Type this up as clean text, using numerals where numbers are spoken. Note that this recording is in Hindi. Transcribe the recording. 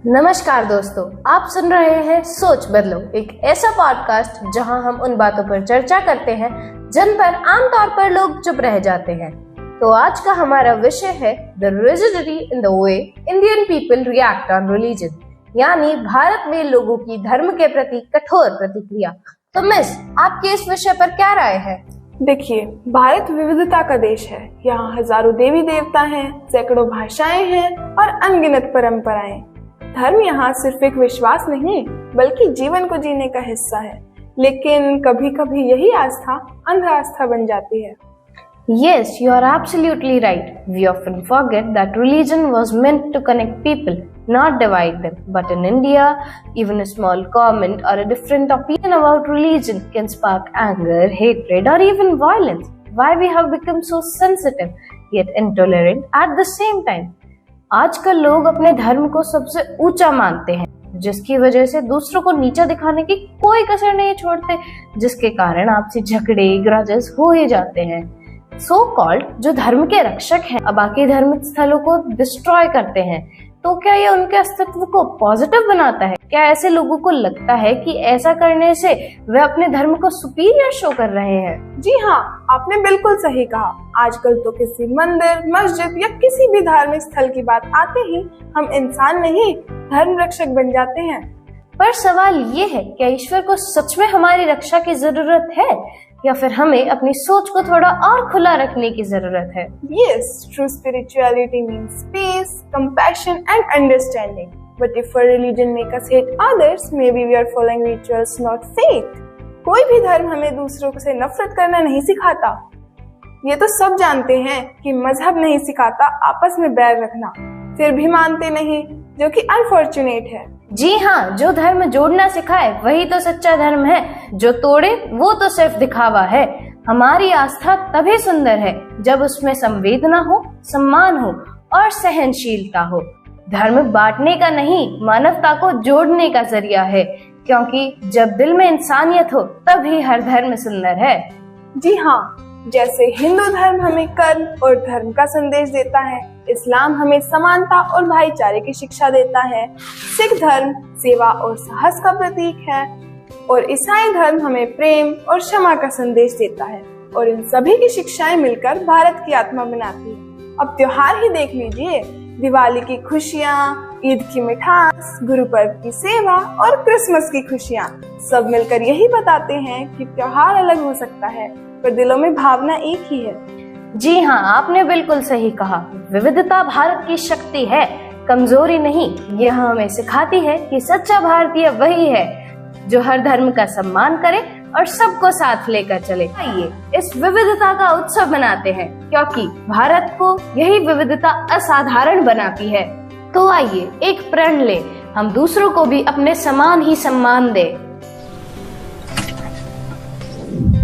नमस्कार दोस्तों, आप सुन रहे हैं सोच बदलो, एक ऐसा पॉडकास्ट जहां हम उन बातों पर चर्चा करते हैं जिन पर आमतौर पर लोग चुप रह जाते हैं। तो आज का हमारा विषय है the rigidity in the way Indian people react on religion, यानी भारत में लोगों की धर्म के प्रति कठोर प्रतिक्रिया। तो मिस, आपके इस विषय पर क्या राय है? देखिए, भारत विविधता का देश है। यहाँ हजारों देवी देवता हैं, सैकड़ों भाषाएं हैं और अनगिनत परंपराएं। धर्म यहाँ सिर्फ एक विश्वास नहीं बल्कि जीवन को जीने का हिस्सा है, लेकिन कभी कभी यही आस्था अंधआस्था बन जाती है। Yes, you are absolutely right. We often forget that religion was meant to connect people, not divide them. But in India, even a small comment or a different opinion about religion can spark anger, hatred, or even violence. Why we have become so sensitive yet intolerant at the same time? आजकल लोग अपने धर्म को सबसे ऊंचा मानते हैं, जिसकी वजह से दूसरों को नीचा दिखाने की कोई कसर नहीं छोड़ते, जिसके कारण आपसी झगड़े, ग्रजेस हो ही जाते हैं। सो कॉल्ड जो धर्म के रक्षक हैं, अब बाकी धार्मिक स्थलों को डिस्ट्रॉय करते हैं। तो क्या ये उनके अस्तित्व को पॉजिटिव बनाता है? क्या ऐसे लोगों को लगता है कि ऐसा करने से वे अपने धर्म को सुपीरियर शो कर रहे हैं? जी हाँ, आपने बिल्कुल सही कहा। आजकल तो किसी मंदिर, मस्जिद या किसी भी धार्मिक स्थल की बात आते ही हम इंसान नहीं, धर्म रक्षक बन जाते हैं। पर सवाल ये है, क्या ईश्वर को सच में हमारी रक्षा की जरूरत है या फिर हमें अपनी सोच को थोड़ा और खुला रखने की जरूरत है? Yes, true spirituality means peace, compassion and understanding. But if a religion make us hate others, maybe we are following rituals, not faith. कोई भी धर्म हमें दूसरों से नफरत करना नहीं सिखाता। ये तो सब जानते हैं कि मजहब नहीं सिखाता आपस में बैर रखना, फिर भी मानते नहीं, जो कि अनफॉर्चुनेट है। जी हाँ, जो धर्म जोड़ना सिखाए वही तो सच्चा धर्म है, जो तोड़े वो तो सिर्फ दिखावा है। हमारी आस्था तभी सुंदर है जब उसमें संवेदना हो, सम्मान हो और सहनशीलता हो। धर्म बांटने का नहीं, मानवता को जोड़ने का जरिया है, क्योंकि जब दिल में इंसानियत हो तभी हर धर्म सुंदर है। जी हाँ, जैसे हिंदू धर्म हमें कर्म और धर्म का संदेश देता है, इस्लाम हमें समानता और भाईचारे की शिक्षा देता है, सिख धर्म सेवा और साहस का प्रतीक है और ईसाई धर्म हमें प्रेम और क्षमा का संदेश देता है। और इन सभी की शिक्षाएं मिलकर भारत की आत्मा बनाती है। अब त्योहार ही देख लीजिए, दिवाली की खुशियाँ, ईद की मिठास, गुरु पर्व की सेवा और क्रिसमस की खुशियाँ, सब मिलकर यही बताते हैं कि त्योहार अलग हो सकता है पर दिलों में भावना एक ही है। जी हाँ, आपने बिल्कुल सही कहा। विविधता भारत की शक्ति है, कमजोरी नहीं। यह हमें सिखाती है कि सच्चा भारतीय वही है जो हर धर्म का सम्मान करे और सबको साथ लेकर चले। आइए इस विविधता का उत्सव मनाते हैं, क्योंकि भारत को यही विविधता असाधारण बनाती है। तो आइए एक प्रण ले, हम दूसरों को भी अपने समान ही सम्मान दें।